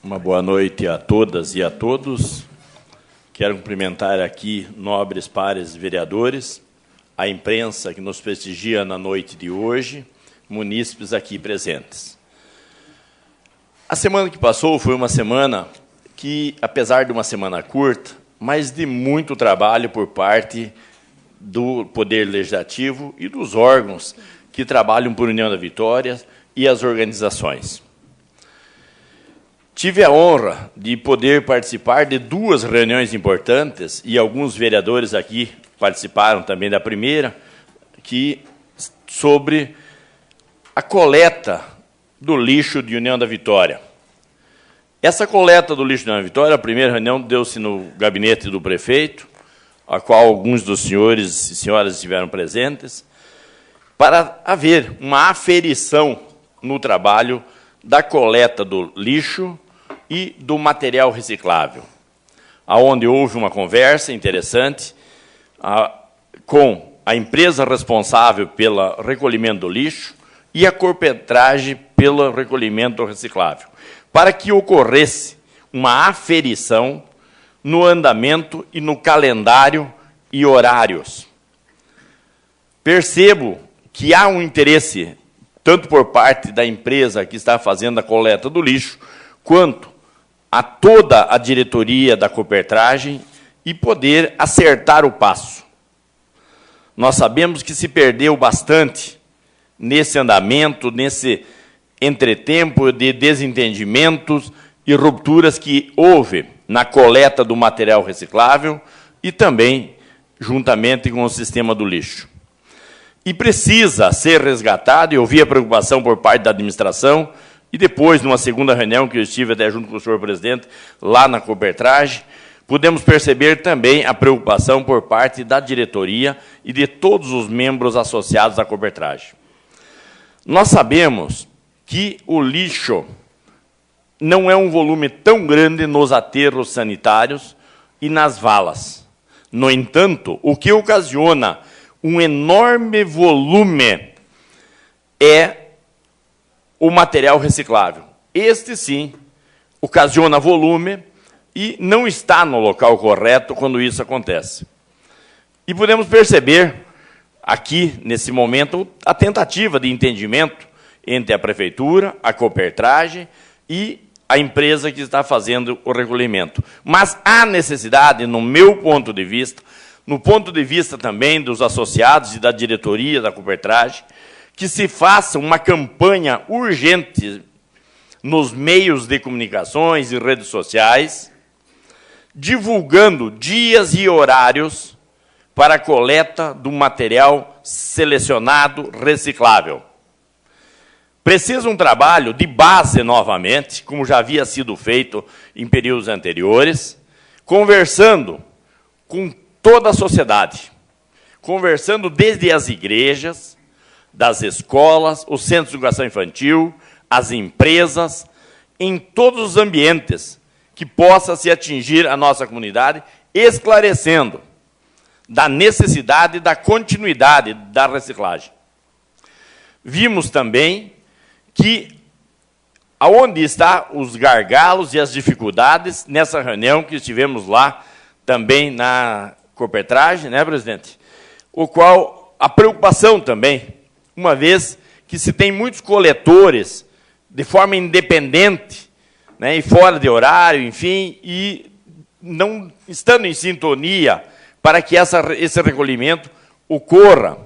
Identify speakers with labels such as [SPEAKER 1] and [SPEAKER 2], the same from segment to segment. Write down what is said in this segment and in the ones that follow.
[SPEAKER 1] Uma boa noite a todas e a todos. Quero cumprimentar aqui nobres pares vereadores, a imprensa que nos prestigia na noite de hoje, munícipes aqui presentes. A semana que passou foi uma semana que, apesar de uma semana curta, mas de muito trabalho por parte do Poder Legislativo e dos órgãos que trabalham por União da Vitória e as organizações. Tive a honra de poder participar de duas reuniões importantes, e alguns vereadores aqui participaram também da primeira, sobre a coleta do lixo de União da Vitória. Essa coleta do lixo de União da Vitória, a primeira reunião deu-se no gabinete do prefeito, a qual alguns dos senhores e senhoras estiveram presentes, para haver uma aferição no trabalho da coleta do lixo e do material reciclável, aonde houve uma conversa interessante com a empresa responsável pelo recolhimento do lixo e a Corpetragem pelo recolhimento reciclável, para que ocorresse uma aferição no andamento e no calendário e horários. Percebo que há um interesse, tanto por parte da empresa que está fazendo a coleta do lixo, quanto a toda a diretoria da Corpetragem, e poder acertar o passo. Nós sabemos que se perdeu bastante nesse andamento, nesse entretempo de desentendimentos e rupturas que houve na coleta do material reciclável e também juntamente com o sistema do lixo. E precisa ser resgatado, e eu vi a preocupação por parte da administração, e depois, numa segunda reunião, que eu estive até junto com o senhor presidente, lá na Corpetragem, pudemos perceber também a preocupação por parte da diretoria e de todos os membros associados à Corpetragem. Nós sabemos que o lixo não é um volume tão grande nos aterros sanitários e nas valas. No entanto, o que ocasiona um enorme volume é o material reciclável. Este, sim, ocasiona volume e não está no local correto quando isso acontece. E podemos perceber, aqui, nesse momento, a tentativa de entendimento entre a Prefeitura, a Corpetragem e a empresa que está fazendo o recolhimento. Mas há necessidade, no meu ponto de vista, no ponto de vista também dos associados e da diretoria da Corpetragem, que se faça uma campanha urgente nos meios de comunicações e redes sociais, divulgando dias e horários para a coleta do material selecionado reciclável. Precisa um trabalho de base novamente, como já havia sido feito em períodos anteriores, conversando com toda a sociedade, conversando desde as igrejas, das escolas, os centros de educação infantil, as empresas, em todos os ambientes que possa se atingir a nossa comunidade, esclarecendo da necessidade da continuidade da reciclagem. Vimos também que aonde estão os gargalos e as dificuldades nessa reunião que estivemos lá também na Corpetragem, né, presidente? O qual a preocupação também, uma vez que se tem muitos coletores de forma independente, né, e fora de horário, enfim, e não estando em sintonia para que esse recolhimento ocorra.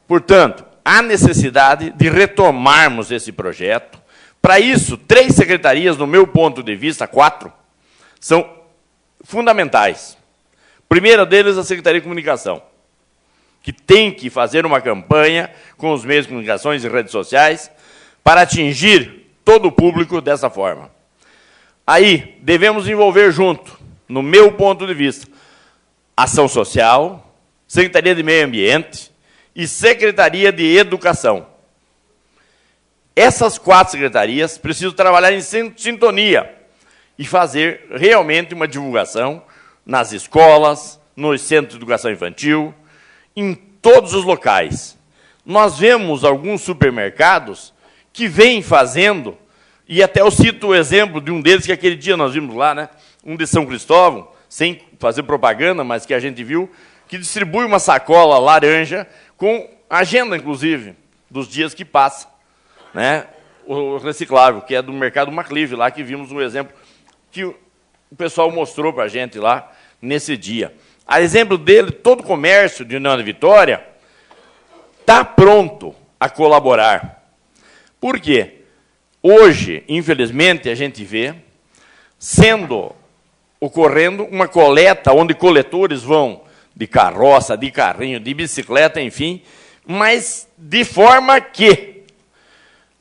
[SPEAKER 1] Portanto, há necessidade de retomarmos esse projeto. Para isso, 3 secretarias, no meu ponto de vista, 4, são fundamentais. Primeira deles, a Secretaria de Comunicação, que tem que fazer uma campanha com os meios de comunicações e redes sociais para atingir todo o público dessa forma. Aí, devemos envolver junto, no meu ponto de vista, Ação Social, Secretaria de Meio Ambiente e Secretaria de Educação. Essas 4 secretarias precisam trabalhar em sintonia e fazer realmente uma divulgação nas escolas, nos centros de educação infantil, em todos os locais. Nós vemos alguns supermercados que vêm fazendo E até eu cito o exemplo de um deles, que aquele dia nós vimos lá, né? Um de São Cristóvão, sem fazer propaganda, mas que a gente viu, que distribui uma sacola laranja com agenda, inclusive, dos dias que passa, né? O reciclável, que é do Mercado Maclive, lá que vimos um exemplo que o pessoal mostrou para a gente lá nesse dia. A exemplo dele, todo o comércio de União da Vitória está pronto a colaborar. Por quê? Hoje, infelizmente, a gente vê ocorrendo uma coleta onde coletores vão de carroça, de carrinho, de bicicleta, enfim, mas de forma que,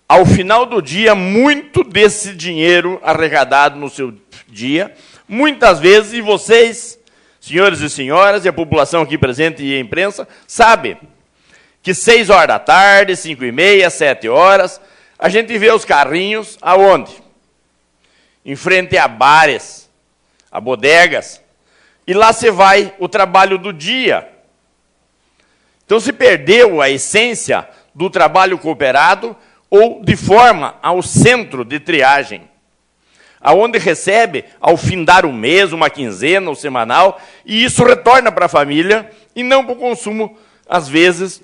[SPEAKER 1] ao final do dia, muito desse dinheiro arrecadado no seu dia, muitas vezes, e vocês, senhores e senhoras, e a população aqui presente e a imprensa, sabe que 6 horas da tarde, 5h30, 7 horas, a gente vê os carrinhos aonde? Em frente a bares, a bodegas, e lá se vai o trabalho do dia. Então se perdeu a essência do trabalho cooperado ou de forma ao centro de triagem, aonde recebe, ao findar o mês, uma quinzena ou semanal, e isso retorna para a família e não para o consumo, às vezes,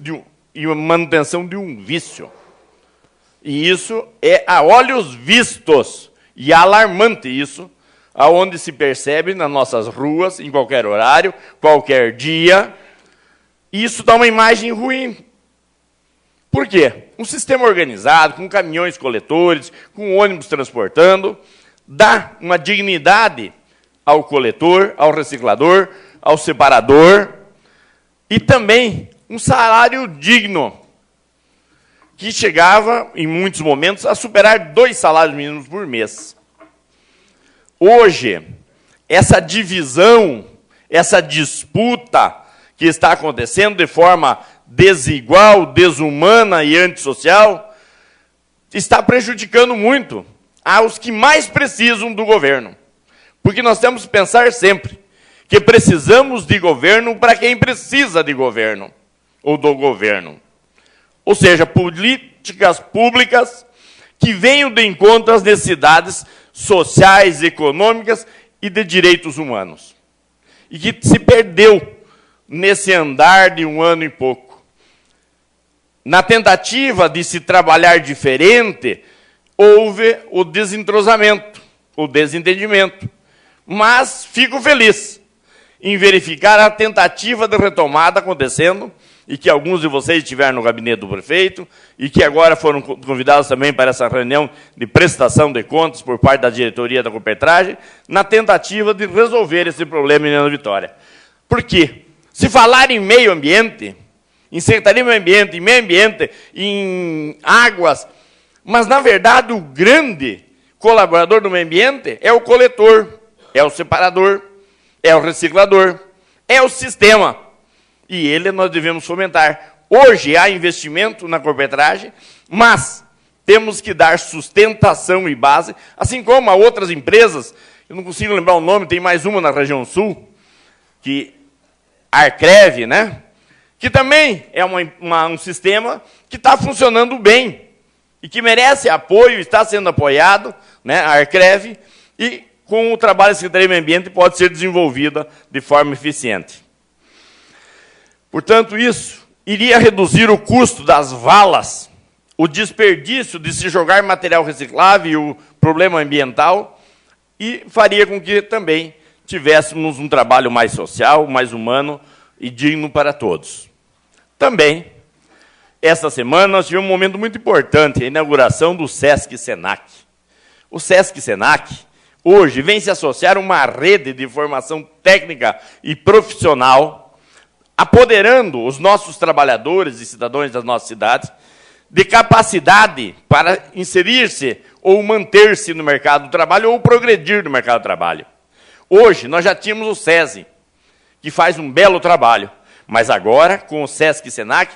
[SPEAKER 1] e a manutenção de um vício. E isso é a olhos vistos, e alarmante isso, aonde se percebe nas nossas ruas, em qualquer horário, qualquer dia, e isso dá uma imagem ruim. Por quê? Um sistema organizado, com caminhões coletores, com ônibus transportando, dá uma dignidade ao coletor, ao reciclador, ao separador, e também um salário digno, que chegava, em muitos momentos, a superar 2 salários mínimos por mês. Hoje, essa divisão, essa disputa que está acontecendo de forma desigual, desumana e antissocial, está prejudicando muito aos que mais precisam do governo. Porque nós temos que pensar sempre que precisamos de governo para quem precisa de governo, ou do governo. Ou seja, políticas públicas que venham de encontro às necessidades sociais, econômicas e de direitos humanos. E que se perdeu nesse andar de 1 ano e pouco. Na tentativa de se trabalhar diferente, houve o desentrosamento, o desentendimento. Mas fico feliz em verificar a tentativa de retomada acontecendo, e que alguns de vocês estiveram no gabinete do prefeito, e que agora foram convidados também para essa reunião de prestação de contas por parte da diretoria da Copertragem, na tentativa de resolver esse problema em União da Vitória. Por quê? Se falar em meio ambiente, em Secretaria do Meio Ambiente, em meio ambiente, em águas, mas, na verdade, o grande colaborador do meio ambiente é o coletor, é o separador, é o reciclador, é o sistema. E ele nós devemos fomentar. Hoje há investimento na Copertragem, mas temos que dar sustentação e base, assim como a outras empresas, eu não consigo lembrar o nome, tem mais uma na região sul, que Arcrev, né? Que também é um sistema que está funcionando bem e que merece apoio, está sendo apoiado, né, a Arcrev, e com o trabalho da Secretaria do Meio Ambiente pode ser desenvolvida de forma eficiente. Portanto, isso iria reduzir o custo das valas, o desperdício de se jogar material reciclável e o problema ambiental, e faria com que também tivéssemos um trabalho mais social, mais humano e digno para todos. Também, esta semana, nós tivemos um momento muito importante, a inauguração do Sesc-Senac. O Sesc-Senac, hoje, vem se associar a uma rede de formação técnica e profissional, apoderando os nossos trabalhadores e cidadãos das nossas cidades de capacidade para inserir-se ou manter-se no mercado do trabalho ou progredir no mercado do trabalho. Hoje, nós já tínhamos o SESI, que faz um belo trabalho, mas agora, com o Sesc-Senac,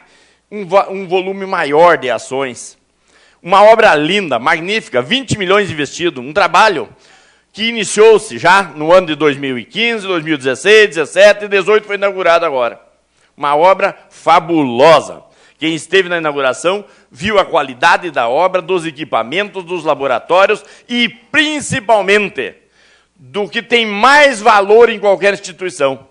[SPEAKER 1] um volume maior de ações. Uma obra linda, magnífica, 20 milhões investidos, um trabalho que iniciou-se já no ano de 2015, 2016, 2017 e 2018 foi inaugurado agora. Uma obra fabulosa, Quem esteve na inauguração viu a qualidade da obra, dos equipamentos, dos laboratórios e, principalmente, do que tem mais valor em qualquer instituição.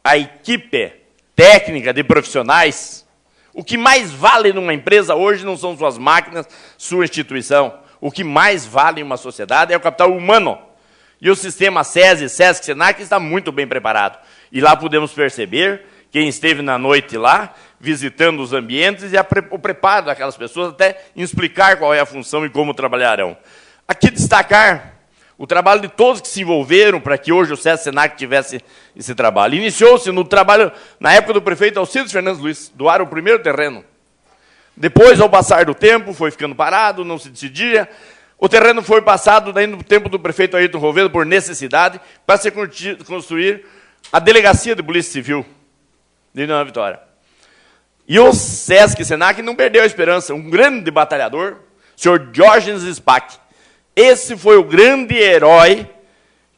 [SPEAKER 1] A equipe técnica de profissionais. O que mais vale numa empresa hoje não são suas máquinas, sua instituição. O que mais vale em uma sociedade é o capital humano. E o sistema SESI, SESC, SENAC está muito bem preparado. E lá podemos perceber, quem esteve na noite lá, visitando os ambientes, e o preparo daquelas pessoas até em explicar qual é a função e como trabalharão. Aqui destacar o trabalho de todos que se envolveram para que hoje o SESC SENAC tivesse esse trabalho. Iniciou-se no trabalho, na época do prefeito Alcides Fernandes Luiz, doaram o primeiro terreno. Depois, ao passar do tempo, foi ficando parado, não se decidia. O terreno foi passado, daí, no tempo do prefeito Ayrton Roveda, por necessidade, para se construir a delegacia de Polícia Civil de União da Vitória. E o SESC SENAC não perdeu a esperança. Um grande batalhador, o senhor Diógenes Spack. Esse foi o grande herói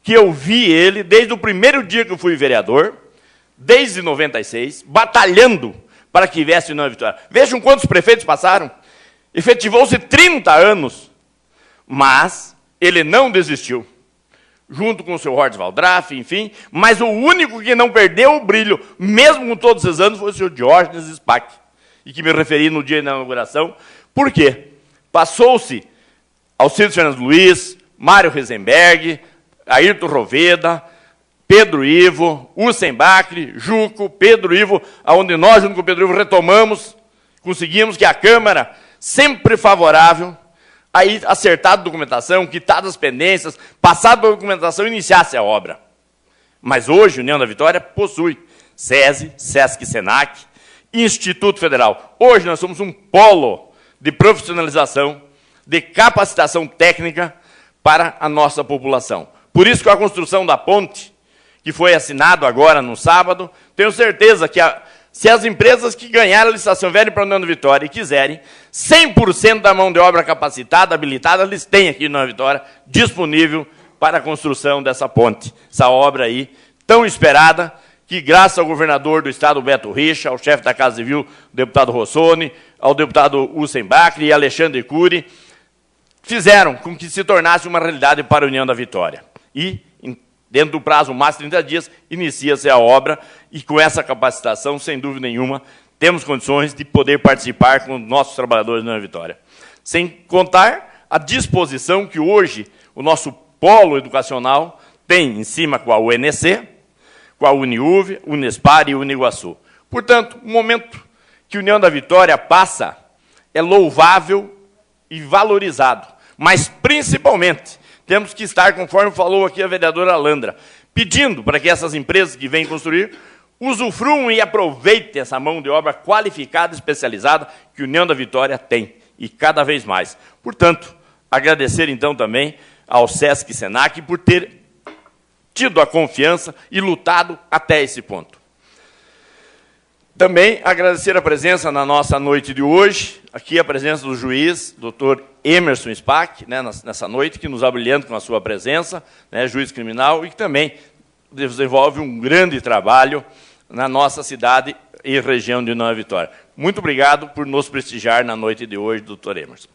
[SPEAKER 1] que eu vi ele desde o primeiro dia que eu fui vereador, desde 96, batalhando para que viesse União da Vitória. Vejam quantos prefeitos passaram. Efetivou-se 30 anos, mas ele não desistiu. Junto com o seu Hordes Valdraff, enfim, mas o único que não perdeu o brilho, mesmo com todos esses anos, foi o senhor Diógenes Spack, e que me referi no dia da inauguração. Por quê? Passou-se Alcides Fernandes Luiz, Mário Risenberg, Ayrton Roveda, Pedro Ivo, Hussein Bacri, Juco, Pedro Ivo, onde nós, junto com o Pedro Ivo, retomamos, conseguimos que a Câmara, sempre favorável, aí acertado a documentação, quitado as pendências, passado a documentação, iniciasse a obra. Mas hoje, União da Vitória possui SESI, SESC SENAC, Instituto Federal. Hoje nós somos um polo de profissionalização, de capacitação técnica para a nossa população. Por isso que a construção da ponte, que foi assinado agora no sábado, tenho certeza que se as empresas que ganharam a licitação vierem para a União da Vitória e quiserem, 100% da mão de obra capacitada, habilitada, eles têm aqui na União da Vitória disponível para a construção dessa ponte. Essa obra aí, tão esperada, que graças ao governador do estado, Beto Richa, ao chefe da Casa Civil, o deputado Rossoni, ao deputado Hussein Bacri e Alexandre Cury, fizeram com que se tornasse uma realidade para a União da Vitória. E, dentro do prazo máximo de 30 dias, inicia-se a obra, e com essa capacitação, sem dúvida nenhuma, temos condições de poder participar com os nossos trabalhadores na Vitória. Sem contar a disposição que hoje o nosso polo educacional tem em cima com a UNC, com a Uniuv, Unespar e Uniguaçu. Portanto, o momento que a União da Vitória passa é louvável e valorizado, mas, principalmente, temos que estar, conforme falou aqui a vereadora Alandra, pedindo para que essas empresas que vêm construir usufruam e aproveitem essa mão de obra qualificada e especializada que a União da Vitória tem, e cada vez mais. Portanto, agradecer, então, também ao SESC SENAC por ter tido a confiança e lutado até esse ponto. Também agradecer a presença na nossa noite de hoje, aqui a presença do juiz, doutor Emerson Spack, né, nessa noite, que nos abrilhanta com a sua presença, né, juiz criminal, e que também desenvolve um grande trabalho na nossa cidade e região de União da Vitória. Muito obrigado por nos prestigiar na noite de hoje, doutor Emerson.